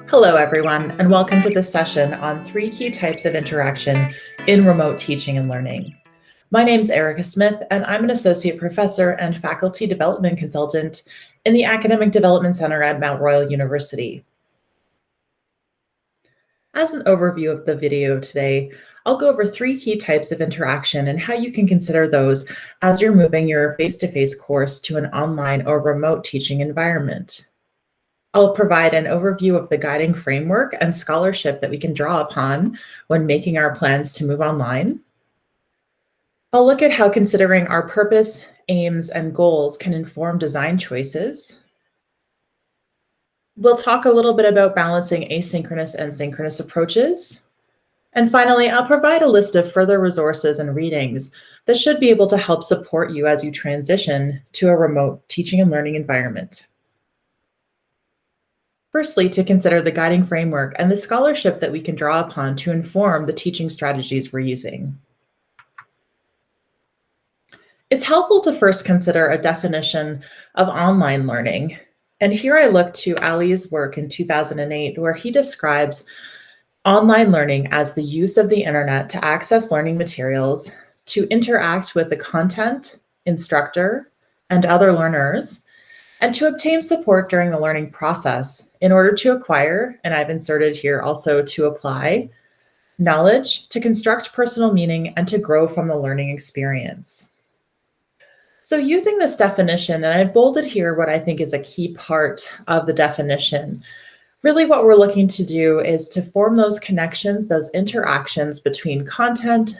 Hello, everyone, and welcome to this session on 3 key types of interaction in remote teaching and learning. My name is Erika Smith, and I'm an associate professor and faculty development consultant in the Academic Development Center at Mount Royal University. As an overview of the video today, I'll go over 3 key types of interaction and how you can consider those as you're moving your face-to-face course to an online or remote teaching environment. I'll provide an overview of the guiding framework and scholarship that we can draw upon when making our plans to move online. I'll look at how considering our purpose, aims, and goals can inform design choices. We'll talk a little bit about balancing asynchronous and synchronous approaches. And finally, I'll provide a list of further resources and readings that should be able to help support you as you transition to a remote teaching and learning environment. Firstly, to consider the guiding framework and the scholarship that we can draw upon to inform the teaching strategies we're using. It's helpful to first consider a definition of online learning. And here I look to Ali's work in 2008, where he describes online learning as the use of the internet to access learning materials, to interact with the content, instructor, and other learners, and to obtain support during the learning process in order to acquire, and I've inserted here also to apply, knowledge, to construct personal meaning, and to grow from the learning experience. So using this definition, and I bolded here what I think is a key part of the definition, really what we're looking to do is to form those connections, those interactions between content,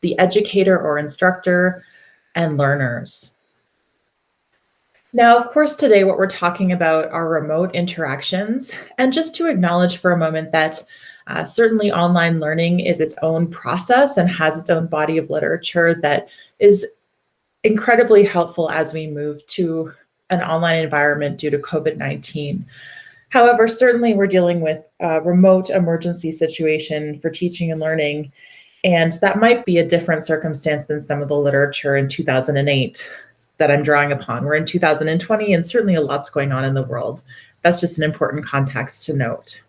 the educator or instructor, and learners. Now, of course, today what we're talking about are remote interactions, and just to acknowledge for a moment that certainly online learning is its own process and has its own body of literature that is incredibly helpful as we move to an online environment due to COVID-19. However, certainly we're dealing with a remote emergency situation for teaching and learning, and that might be a different circumstance than some of the literature in 2008 that I'm drawing upon. We're in 2020, and certainly a lot's going on in the world. That's just an important context to note.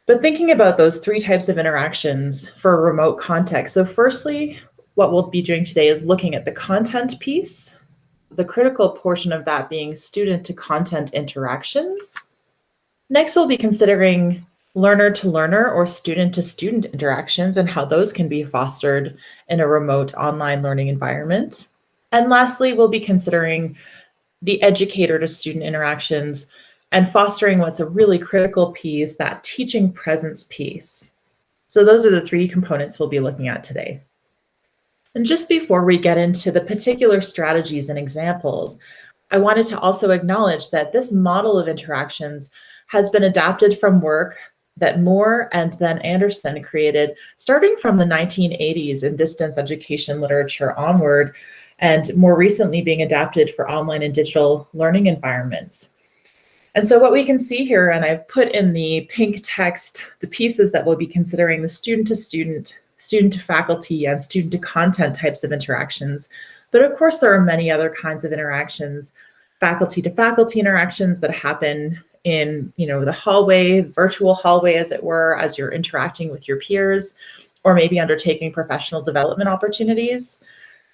But thinking about those 3 types of interactions for a remote context. So firstly, what we'll be doing today is looking at the content piece, the critical portion of that being student to content interactions. Next, we'll be considering learner to learner or student to student interactions and how those can be fostered in a remote online learning environment. And lastly, we'll be considering the educator to student interactions and fostering what's a really critical piece, that teaching presence piece. So those are the 3 components we'll be looking at today. And just before we get into the particular strategies and examples, I wanted to also acknowledge that this model of interactions has been adapted from work that Moore and then Anderson created starting from the 1980s in distance education literature onward, and more recently being adapted for online and digital learning environments. And so what we can see here, and I've put in the pink text, the pieces that we'll be considering the student to student, student to faculty, and student to content types of interactions. But of course, there are many other kinds of interactions, faculty to faculty interactions that happen in the hallway, virtual hallway as it were, as you're interacting with your peers, or maybe undertaking professional development opportunities.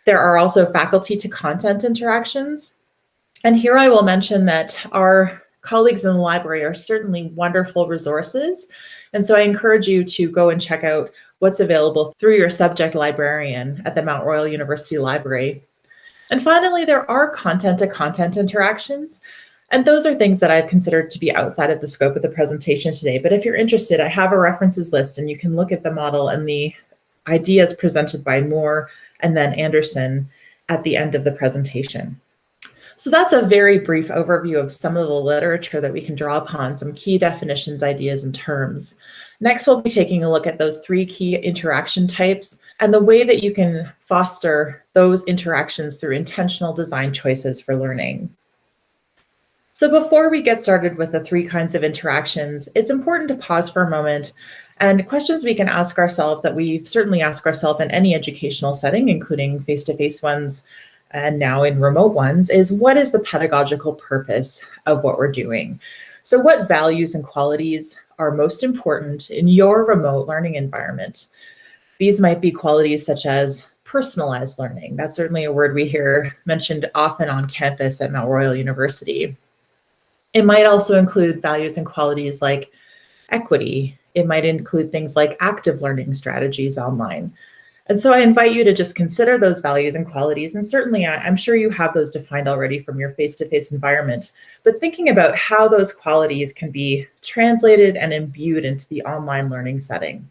There are also faculty to content interactions. And here I will mention that our colleagues in the library are certainly wonderful resources. And so I encourage you to go and check out what's available through your subject librarian at the Mount Royal University Library. And finally, there are content to content interactions. And those are things that I've considered to be outside of the scope of the presentation today. But if you're interested, I have a references list and you can look at the model and the ideas presented by Moore and then Anderson at the end of the presentation. So that's a very brief overview of some of the literature that we can draw upon, some key definitions, ideas, and terms. Next, we'll be taking a look at those 3 key interaction types and the way that you can foster those interactions through intentional design choices for learning. So before we get started with the 3 kinds of interactions, it's important to pause for a moment and questions we can ask ourselves that we certainly ask ourselves in any educational setting, including face-to-face ones, and now in remote ones, is what is the pedagogical purpose of what we're doing? So what values and qualities are most important in your remote learning environment? These might be qualities such as personalized learning. That's certainly a word we hear mentioned often on campus at Mount Royal University. It might also include values and qualities like equity. It might include things like active learning strategies online. And so I invite you to just consider those values and qualities. And certainly, I'm sure you have those defined already from your face-to-face environment, but thinking about how those qualities can be translated and imbued into the online learning setting.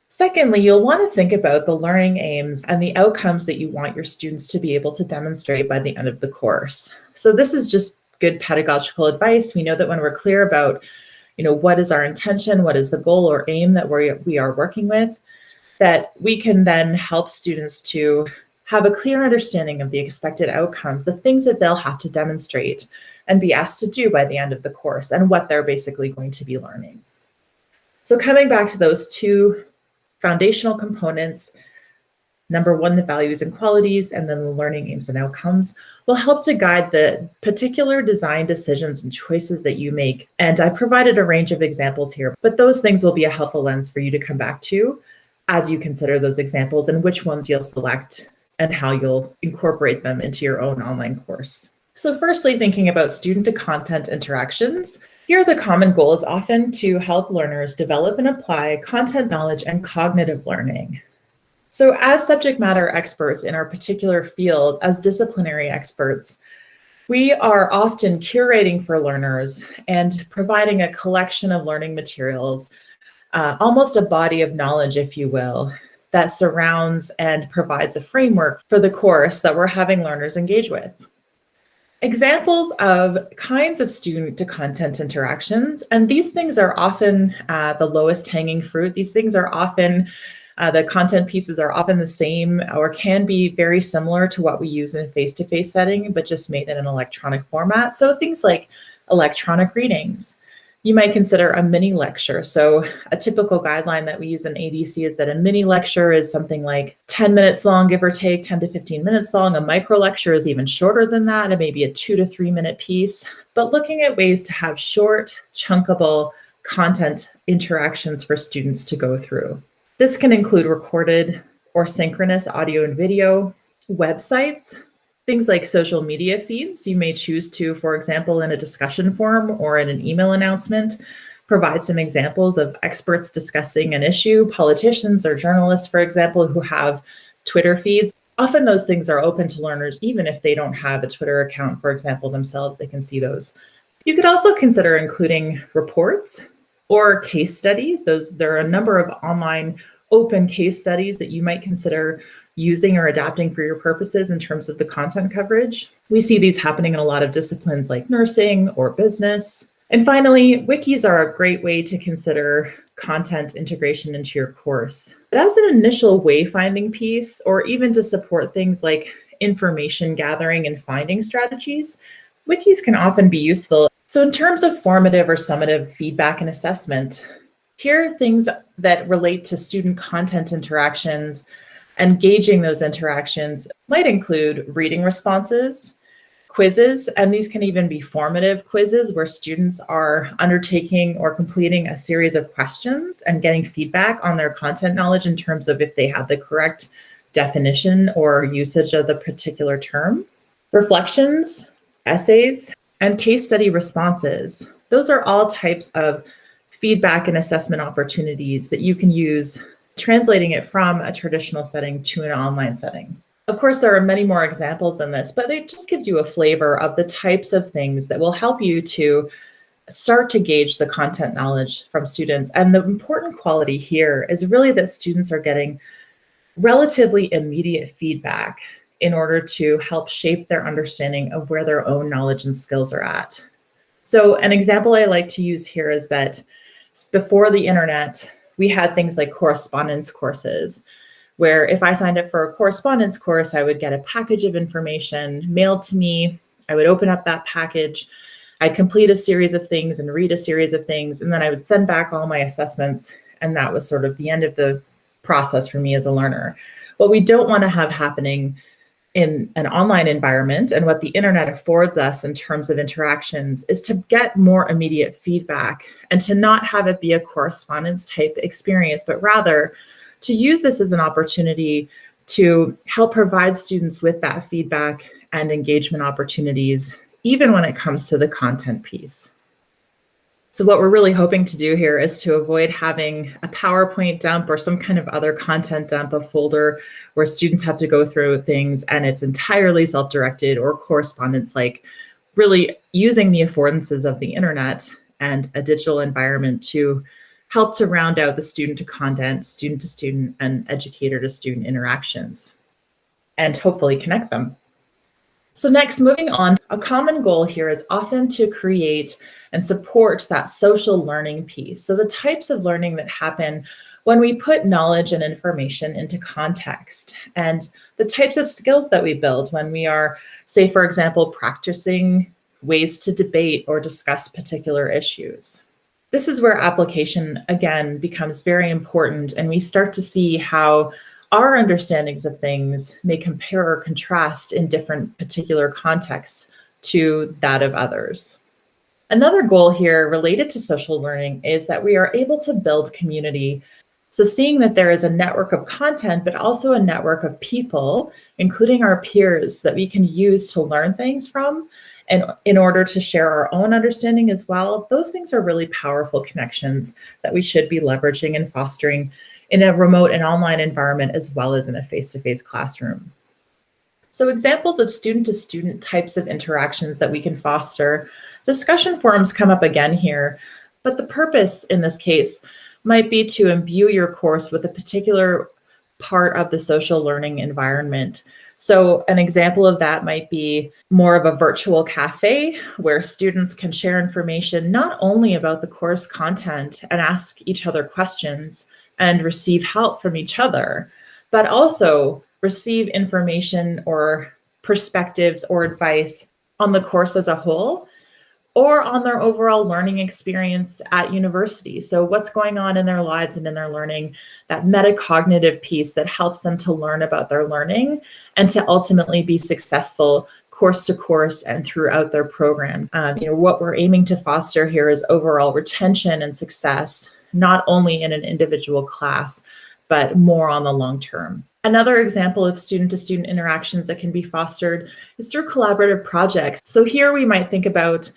Secondly, you'll want to think about the learning aims and the outcomes that you want your students to be able to demonstrate by the end of the course. So this is just good pedagogical advice. We know that when we're clear about, what is our intention, what is the goal or aim that we are working with, that we can then help students to have a clear understanding of the expected outcomes, the things that they'll have to demonstrate and be asked to do by the end of the course, and what they're basically going to be learning. So coming back to those two foundational components, number one, the values and qualities, and then the learning aims and outcomes, will help to guide the particular design decisions and choices that you make. And I provided a range of examples here, but those things will be a helpful lens for you to come back to as you consider those examples and which ones you'll select and how you'll incorporate them into your own online course. So firstly, thinking about student-to-content interactions, here the common goal is often to help learners develop and apply content knowledge and cognitive learning. So as subject matter experts in our particular fields, as disciplinary experts, we are often curating for learners and providing a collection of learning materials, almost a body of knowledge, if you will, that surrounds and provides a framework for the course that we're having learners engage with. Examples of kinds of student-to-content interactions, and these things are often the lowest hanging fruit. These things are often, the content pieces are often the same or can be very similar to what we use in a face-to-face setting, but just made in an electronic format. So things like electronic readings. You might consider a mini lecture. So a typical guideline that we use in ADC is that a mini lecture is something like 10 minutes long, give or take, 10 to 15 minutes long. A micro lecture is even shorter than that. It may be a 2 to 3 minute piece, but looking at ways to have short, chunkable content interactions for students to go through. This can include recorded or synchronous audio and video, websites, things like social media feeds. You may choose to, for example, in a discussion forum or in an email announcement, provide some examples of experts discussing an issue, politicians or journalists, for example, who have Twitter feeds. Often those things are open to learners, even if they don't have a Twitter account, for example, themselves, they can see those. You could also consider including reports or case studies. There are a number of online open case studies that you might consider using or adapting for your purposes in terms of the content coverage. We see these happening in a lot of disciplines like nursing or business. And finally, wikis are a great way to consider content integration into your course. But as an initial wayfinding piece, or even to support things like information gathering and finding strategies, wikis can often be useful. So in terms of formative or summative feedback and assessment, here are things that relate to student content interactions. Engaging those interactions might include reading responses, quizzes, and these can even be formative quizzes where students are undertaking or completing a series of questions and getting feedback on their content knowledge in terms of if they had the correct definition or usage of the particular term. Reflections, essays, and case study responses. Those are all types of feedback and assessment opportunities that you can use, translating it from a traditional setting to an online setting. Of course, there are many more examples than this, but it just gives you a flavor of the types of things that will help you to start to gauge the content knowledge from students. And the important quality here is really that students are getting relatively immediate feedback in order to help shape their understanding of where their own knowledge and skills are at. So an example I like to use here is that before the internet, we had things like correspondence courses, where if I signed up for a correspondence course, I would get a package of information mailed to me. I would open up that package. I'd complete a series of things and read a series of things, and then I would send back all my assessments, and that was sort of the end of the process for me as a learner. What we don't want to have happening in an online environment, and what the internet affords us in terms of interactions, is to get more immediate feedback and to not have it be a correspondence type experience, but rather to use this as an opportunity to help provide students with that feedback and engagement opportunities, even when it comes to the content piece. So what we're really hoping to do here is to avoid having a PowerPoint dump or some kind of other content dump, a folder where students have to go through things and it's entirely self-directed or correspondence-like, really using the affordances of the internet and a digital environment to help to round out the student-to-content, student-to-student, and educator-to-student interactions, and hopefully connect them. So next, moving on, a common goal here is often to create and support that social learning piece. So the types of learning that happen when we put knowledge and information into context, and the types of skills that we build when we are, say, for example, practicing ways to debate or discuss particular issues. This is where application, again, becomes very important, and we start to see how our understandings of things may compare or contrast in different particular contexts to that of others. Another goal here related to social learning is that we are able to build community. So seeing that there is a network of content, but also a network of people, including our peers, that we can use to learn things from, and in order to share our own understanding as well, those things are really powerful connections that we should be leveraging and fostering in a remote and online environment, as well as in a face-to-face classroom. So examples of student-to-student types of interactions that we can foster, discussion forums come up again here, but the purpose in this case might be to imbue your course with a particular part of the social learning environment. So an example of that might be more of a virtual cafe where students can share information not only about the course content and ask each other questions and receive help from each other, but also receive information or perspectives or advice on the course as a whole, or on their overall learning experience at university. So what's going on in their lives and in their learning, that metacognitive piece that helps them to learn about their learning and to ultimately be successful course to course and throughout their program. What we're aiming to foster here is overall retention and success, not only in an individual class, but more on the long term. Another example of student-to-student interactions that can be fostered is through collaborative projects. So here we might think about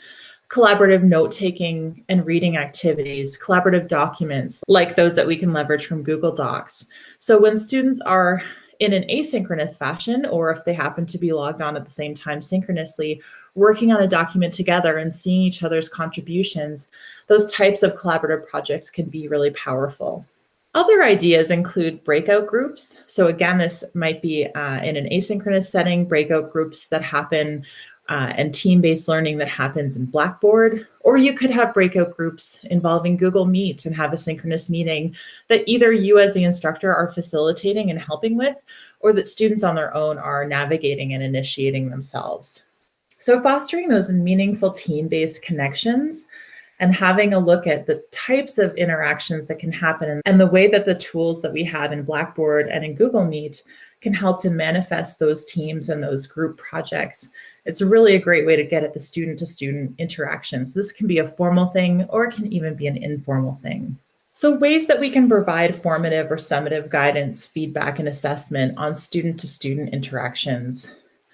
collaborative note-taking and reading activities, collaborative documents like those that we can leverage from Google Docs. So when students are in an asynchronous fashion, or if they happen to be logged on at the same time synchronously, working on a document together and seeing each other's contributions, those types of collaborative projects can be really powerful. Other ideas include breakout groups. So again, this might be in an asynchronous setting, breakout groups that happen and team-based learning that happens in Blackboard, or you could have breakout groups involving Google Meet and have a synchronous meeting that either you as the instructor are facilitating and helping with, or that students on their own are navigating and initiating themselves. So fostering those meaningful team-based connections and having a look at the types of interactions that can happen and the way that the tools that we have in Blackboard and in Google Meet can help to manifest those teams and those group projects. It's really a great way to get at the student-to-student interactions. This can be a formal thing, or it can even be an informal thing. So ways that we can provide formative or summative guidance, feedback, and assessment on student-to-student interactions.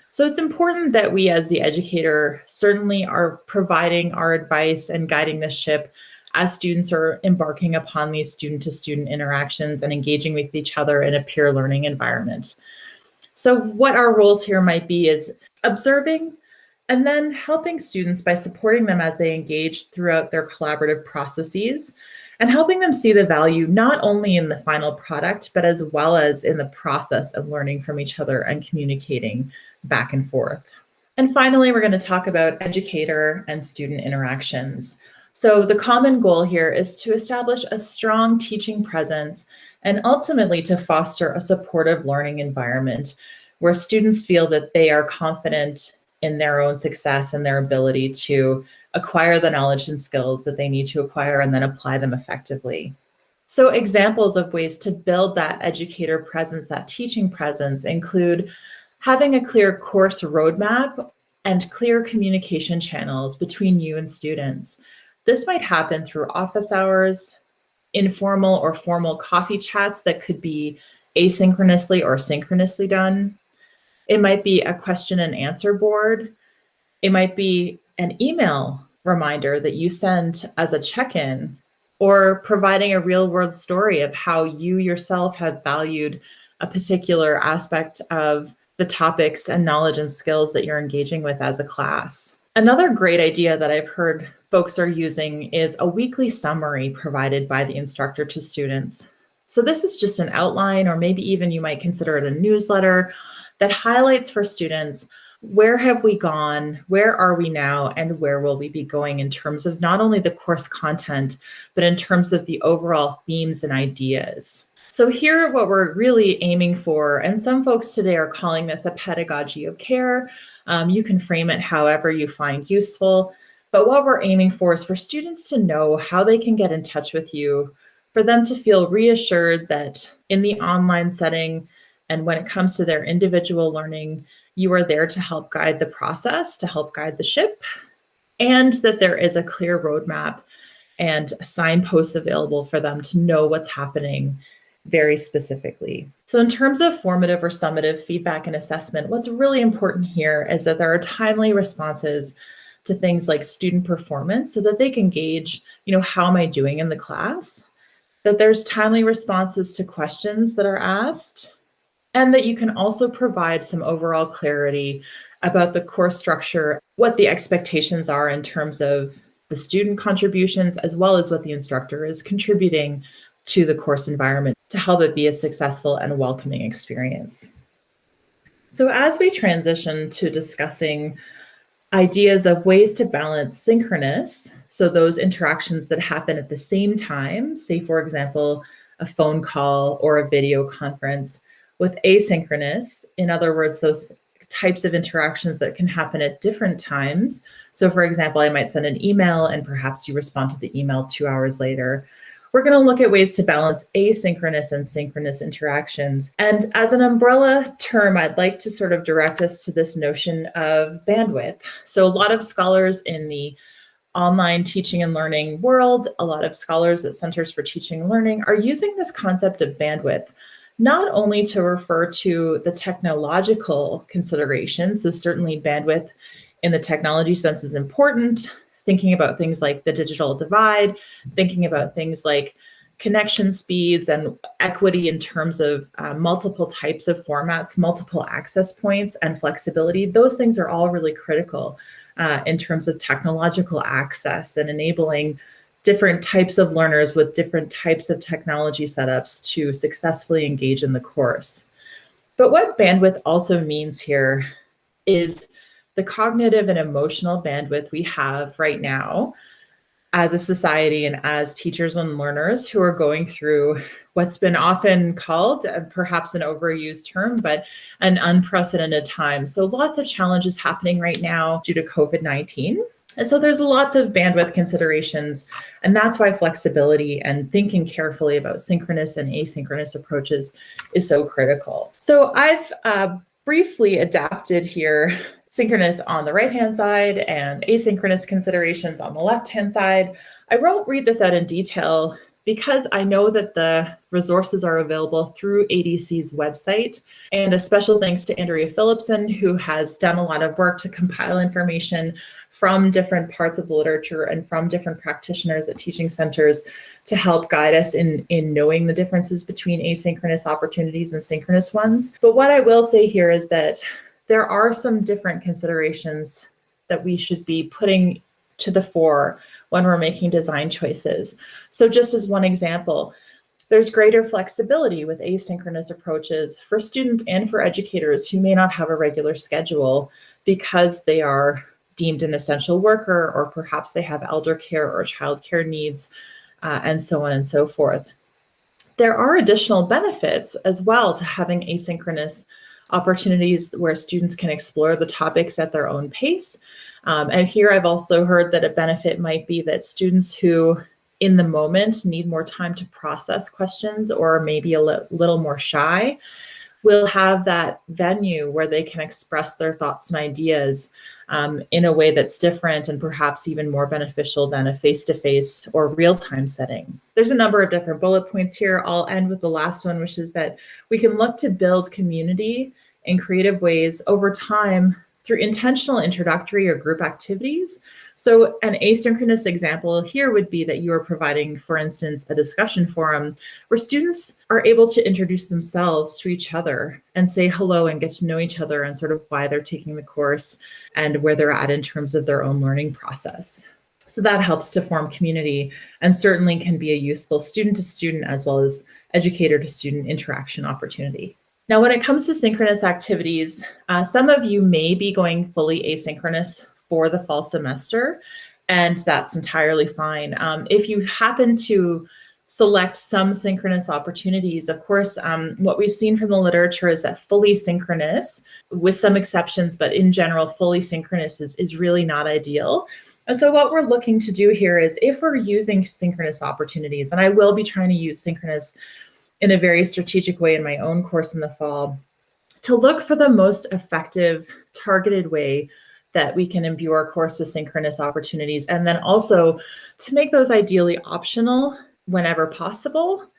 So it's important that we as the educator certainly are providing our advice and guiding the ship as students are embarking upon these student-to-student interactions and engaging with each other in a peer learning environment. So what our roles here might be is observing and then helping students by supporting them as they engage throughout their collaborative processes, and helping them see the value not only in the final product, but as well as in the process of learning from each other and communicating back and forth. And finally, we're going to talk about educator and student interactions. So the common goal here is to establish a strong teaching presence and ultimately to foster a supportive learning environment where students feel that they are confident in their own success and their ability to acquire the knowledge and skills that they need to acquire and then apply them effectively. So examples of ways to build that educator presence, that teaching presence, include having a clear course roadmap and clear communication channels between you and students. This might happen through office hours, informal or formal coffee chats that could be asynchronously or synchronously done. It might be a question and answer board. It might be an email reminder that you send as a check-in, or providing a real-world story of how you yourself have valued a particular aspect of the topics and knowledge and skills that you're engaging with as a class. Another great idea that I've heard folks are using is a weekly summary provided by the instructor to students. So this is just an outline, or maybe even you might consider it a newsletter that highlights for students where have we gone, where are we now, and where will we be going in terms of not only the course content, but in terms of the overall themes and ideas. So here, what we're really aiming for, and some folks today are calling this a pedagogy of care. You can frame it however you find useful, but what we're aiming for is for students to know how they can get in touch with you, for them to feel reassured that in the online setting and when it comes to their individual learning, you are there to help guide the process, to help guide the ship, and that there is a clear roadmap and signposts available for them to know what's happening very specifically. So in terms of formative or summative feedback and assessment, what's really important here is that there are timely responses to things like student performance so that they can gauge, how am I doing in the class? That there's timely responses to questions that are asked, and that you can also provide some overall clarity about the course structure, what the expectations are in terms of the student contributions, as well as what the instructor is contributing to the course environment to help it be a successful and welcoming experience. So as we transition to discussing ideas of ways to balance synchronous, so those interactions that happen at the same time, say, for example, a phone call or a video conference, with asynchronous, in other words, those types of interactions that can happen at different times. So for example, I might send an email and perhaps you respond to the email 2 hours later. We're going to look at ways to balance asynchronous and synchronous interactions. And as an umbrella term, I'd like to sort of direct us to this notion of bandwidth. So a lot of scholars in the online teaching and learning world, a lot of scholars at Centers for Teaching and Learning are using this concept of bandwidth, not only to refer to the technological considerations, so certainly bandwidth in the technology sense is important, thinking about things like the digital divide, thinking about things like connection speeds and equity in terms of multiple types of formats, multiple access points, and flexibility. Those things are all really critical in terms of technological access and enabling different types of learners with different types of technology setups to successfully engage in the course. But what bandwidth also means here is the cognitive and emotional bandwidth we have right now as a society and as teachers and learners who are going through what's been often called, perhaps an overused term, but an unprecedented time. So lots of challenges happening right now due to COVID-19. And so there's lots of bandwidth considerations, and that's why flexibility and thinking carefully about synchronous and asynchronous approaches is so critical. So I've briefly adapted here synchronous on the right-hand side and asynchronous considerations on the left-hand side. I won't read this out in detail because I know that the resources are available through ADC's website. And a special thanks to Andrea Phillipson, who has done a lot of work to compile information from different parts of the literature and from different practitioners at teaching centers to help guide us in knowing the differences between asynchronous opportunities and synchronous ones. But what I will say here is that there are some different considerations that we should be putting to the fore when we're making design choices. So just as one example, there's greater flexibility with asynchronous approaches for students and for educators who may not have a regular schedule because they are deemed an essential worker, or perhaps they have elder care or childcare needs, and so on and so forth. There are additional benefits as well to having asynchronous opportunities where students can explore the topics at their own pace. And here I've also heard that a benefit might be that students who in the moment need more time to process questions or maybe a little more shy, will have that venue where they can express their thoughts and ideas in a way that's different and perhaps even more beneficial than a face-to-face or real-time setting. There's a number of different bullet points here. I'll end with the last one, which is that we can look to build community in creative ways over time through intentional introductory or group activities. So an asynchronous example here would be that you are providing, for instance, a discussion forum where students are able to introduce themselves to each other and say hello and get to know each other and sort of why they're taking the course and where they're at in terms of their own learning process. So that helps to form community and certainly can be a useful student-to-student as well as educator-to-student interaction opportunity. Now, when it comes to synchronous activities, some of you may be going fully asynchronous for the fall semester, and that's entirely fine. If you happen to select some synchronous opportunities, of course, what we've seen from the literature is that fully synchronous, with some exceptions, but in general, fully synchronous is really not ideal. And so what we're looking to do here is if we're using synchronous opportunities, and I will be trying to use synchronous in a very strategic way in my own course in the fall, to look for the most effective, targeted way that we can imbue our course with synchronous opportunities, and then also to make those ideally optional whenever possible,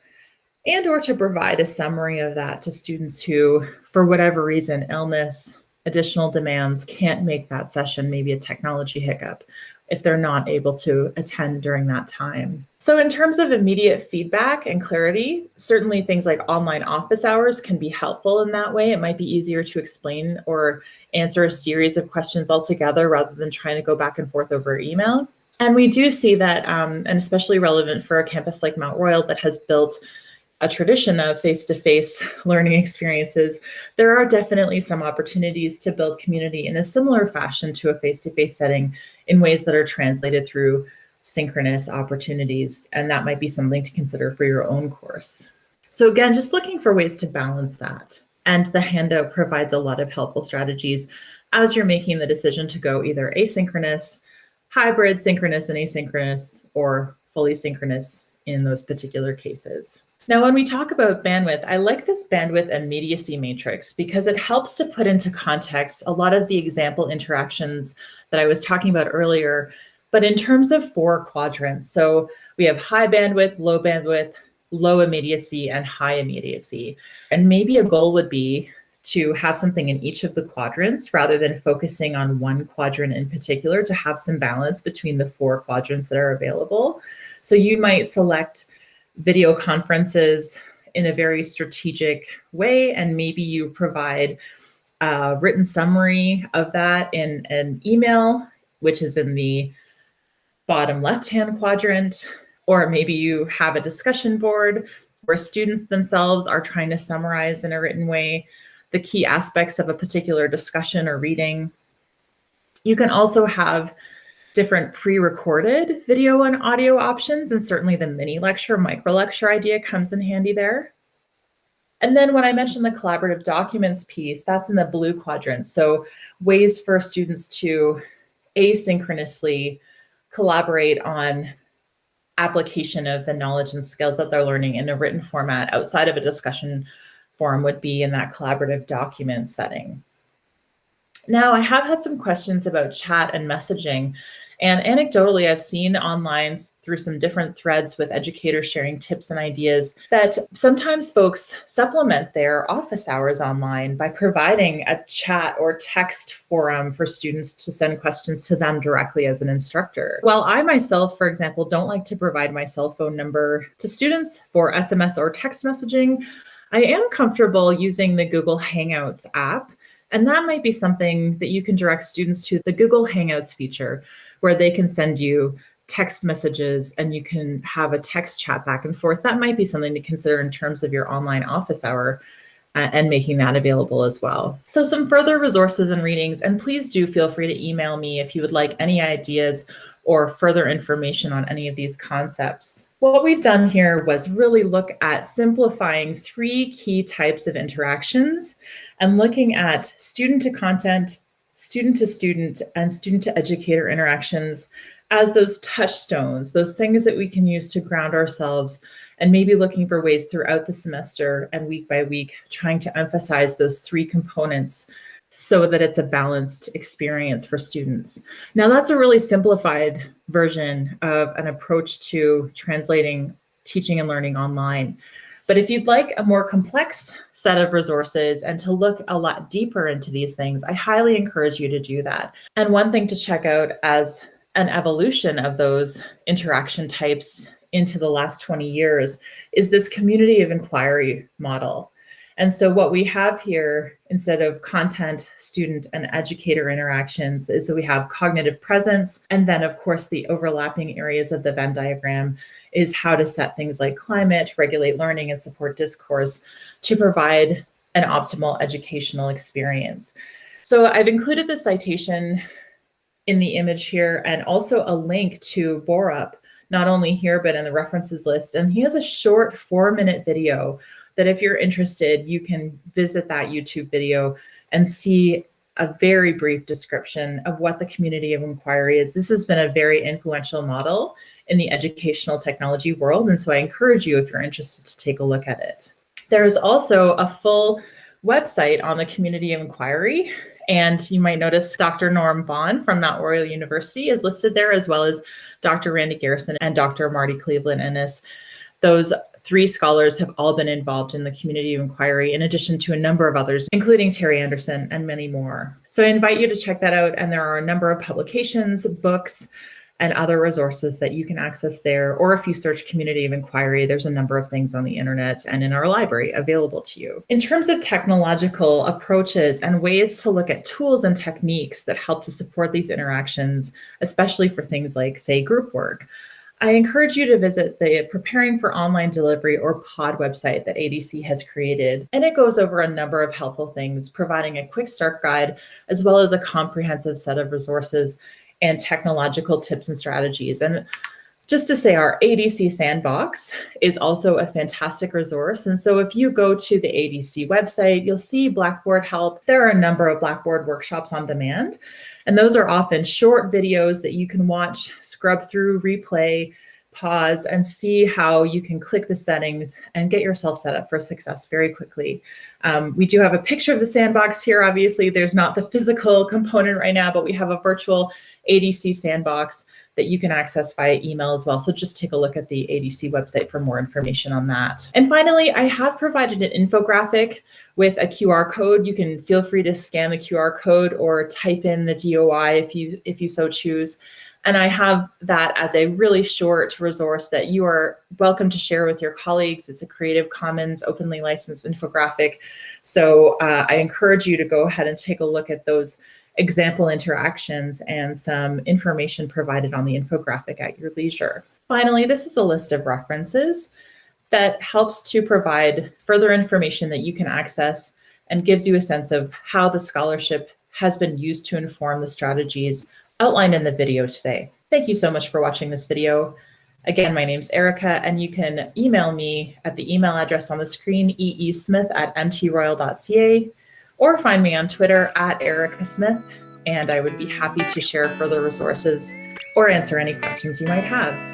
and or to provide a summary of that to students who, for whatever reason, illness, additional demands, can't make that session, maybe a technology hiccup, if they're not able to attend during that time. So in terms of immediate feedback and clarity, certainly things like online office hours can be helpful in that way. It might be easier to explain or answer a series of questions altogether rather than trying to go back and forth over email. And we do see that, and especially relevant for a campus like Mount Royal that has built a tradition of face-to-face learning experiences, there are definitely some opportunities to build community in a similar fashion to a face-to-face setting in ways that are translated through synchronous opportunities. And that might be something to consider for your own course. So again, just looking for ways to balance that. And the handout provides a lot of helpful strategies as you're making the decision to go either asynchronous, hybrid, synchronous, and asynchronous, or fully synchronous in those particular cases. Now, when we talk about bandwidth, I like this bandwidth immediacy matrix because it helps to put into context a lot of the example interactions that I was talking about earlier, but in terms of 4 quadrants. So we have high bandwidth, low immediacy, and high immediacy. And maybe a goal would be to have something in each of the quadrants rather than focusing on one quadrant in particular, to have some balance between the 4 quadrants that are available. So you might select video conferences in a very strategic way, and maybe you provide a written summary of that in an email, which is in the bottom left-hand quadrant, or maybe you have a discussion board where students themselves are trying to summarize in a written way the key aspects of a particular discussion or reading. You can also have different pre-recorded video and audio options, and certainly the mini lecture, micro lecture idea comes in handy there. And then when I mentioned the collaborative documents piece, that's in the blue quadrant. So ways for students to asynchronously collaborate on application of the knowledge and skills that they're learning in a written format outside of a discussion forum would be in that collaborative document setting. Now, I have had some questions about chat and messaging, and anecdotally, I've seen online through some different threads with educators sharing tips and ideas that sometimes folks supplement their office hours online by providing a chat or text forum for students to send questions to them directly as an instructor. While I myself, for example, don't like to provide my cell phone number to students for SMS or text messaging, I am comfortable using the Google Hangouts app. And that might be something that you can direct students to, the Google Hangouts feature, where they can send you text messages and you can have a text chat back and forth. That might be something to consider in terms of your online office hour and making that available as well. So some further resources and readings, and please do feel free to email me if you would like any ideas or further information on any of these concepts. What we've done here was really look at simplifying 3 key types of interactions and looking at student to content, student to student, and student to educator interactions as those touchstones, those things that we can use to ground ourselves, and maybe looking for ways throughout the semester and week by week, trying to emphasize those three components so that it's a balanced experience for students. Now, that's a really simplified version of an approach to translating teaching and learning online. But if you'd like a more complex set of resources and to look a lot deeper into these things, I highly encourage you to do that. And one thing to check out as an evolution of those interaction types into the last 20 years is this community of inquiry model. And so what we have here, instead of content, student, and educator interactions, is that we have cognitive presence. And then, of course, the overlapping areas of the Venn diagram is how to set things like climate, regulate learning, and support discourse to provide an optimal educational experience. So I've included the citation in the image here and also a link to Borup, not only here, but in the references list. And he has a short 4-minute video that if you're interested, you can visit that YouTube video and see a very brief description of what the community of inquiry is. This has been a very influential model in the educational technology world. And so I encourage you, if you're interested, to take a look at it. There is also a full website on the community of inquiry. And you might notice Dr. Norm Bond from Mount Royal University is listed there, as well as Dr. Randy Garrison and Dr. Marty Cleveland-Ennis. Those 3 scholars have all been involved in the community of inquiry, in addition to a number of others, including Terry Anderson and many more. So I invite you to check that out. And there are a number of publications, books, and other resources that you can access there. Or if you search community of inquiry, there's a number of things on the internet and in our library available to you. In terms of technological approaches and ways to look at tools and techniques that help to support these interactions, especially for things like, say, group work, I encourage you to visit the Preparing for Online Delivery, or POD, website that ADC has created. And it goes over a number of helpful things, providing a quick start guide, as well as a comprehensive set of resources and technological tips and strategies. And just to say, our ADC Sandbox is also a fantastic resource. And so if you go to the ADC website, you'll see Blackboard Help. There are a number of Blackboard workshops on demand. And those are often short videos that you can watch, scrub through, replay, pause, and see how you can click the settings and get yourself set up for success very quickly. We do have a picture of the sandbox here. Obviously, there's not the physical component right now, but we have a virtual ADC Sandbox that you can access via email as well. So just take a look at the ADC website for more information on that. And finally, I have provided an infographic with a QR code. You can feel free to scan the QR code or type in the DOI if you so choose. And I have that as a really short resource that you are welcome to share with your colleagues. It's a Creative Commons openly licensed infographic. So I encourage you to go ahead and take a look at those example interactions and some information provided on the infographic at your leisure. Finally, this is a list of references that helps to provide further information that you can access and gives you a sense of how the scholarship has been used to inform the strategies outlined in the video today. Thank you so much for watching this video. Again, my name's Erika, and you can email me at the email address on the screen, eesmith@mtroyal.ca, or find me on Twitter at Erika Smith, and I would be happy to share further resources or answer any questions you might have.